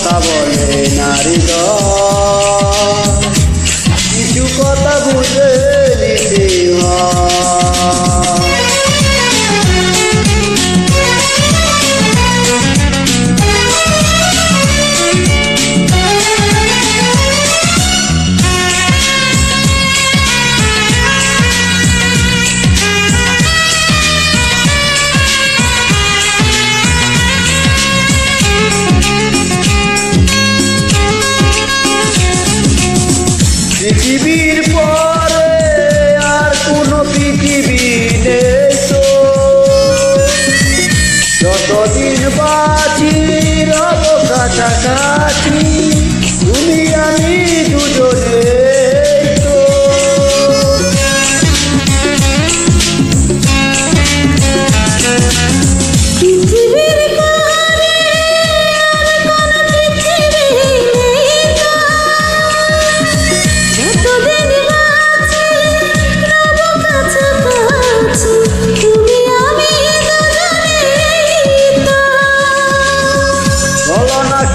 কথা বলে নারী কিছু কথা বুঝে নিতে হয়। পৃথিবীর পরে আর কোনো পৃথিবী নেই তো, যতদিন বাঁচি রব কাছাকাছি তুমি আমি দুজনে তো।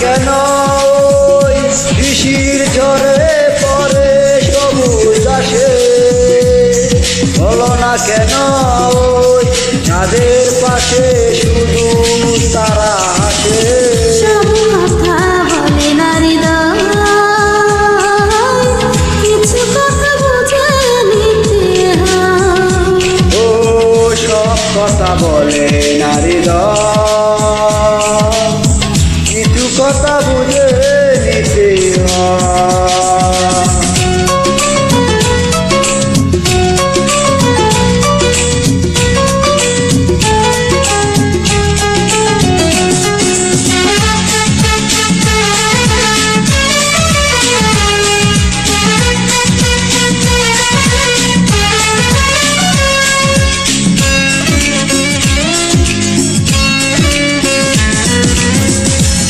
কেন ওই শিশির ঝরে পরে সবুজ আসে, বলো না কেন ওই চাঁদের পাশে শুধু তারা আসে। সব কথা বলে নারী কিছু কথা বুঝে নিতে হয়। ও সব কথা বলে নারী কিছু কথা বুঝে নিতে হয়।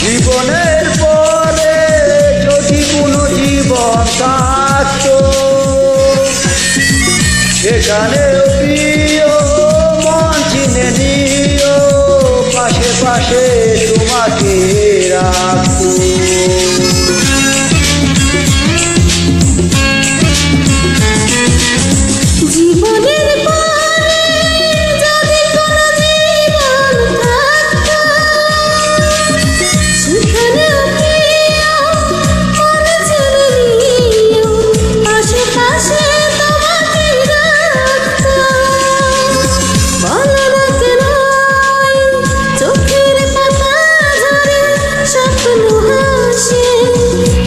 জীবনের পরে যদি কোনো জীবন থাকতো, সেখানে প্রিয় মন চিনে নিও, পাশে পাশে তোমাকে রাখতো। জীবনের পরে যদি কোনো জীবন থাকতো, সেখানেও প্রিয় মন চিনে নিও, পাশে পাশে তোমাকে রাখতো। বলো না কেন চোখের পাতা ঝরে স্বপ্ন হাসে,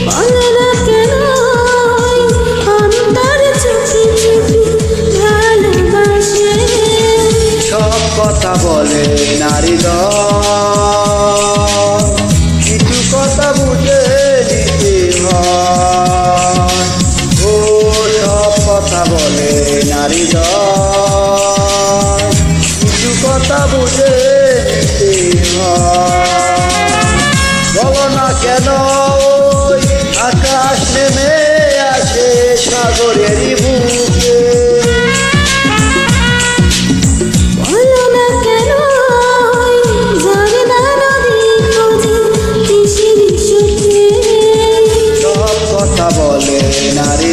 বলো না কেন অন্তর চুপি চুপি ভালোবাসে। সব কথা বলে নারী কিছু কথা বুঝে নিতে হয়। ও সব কথা বলে নারী কিছু কথা বুঝে নিতে হয়। বলো না কেন ওই আকাশ নেমে আসে সাগরেরই বুকে, বলো না কেন ঝর্ণা নদী খোঁজে কিসের সুখে। সব কথা বলে নারী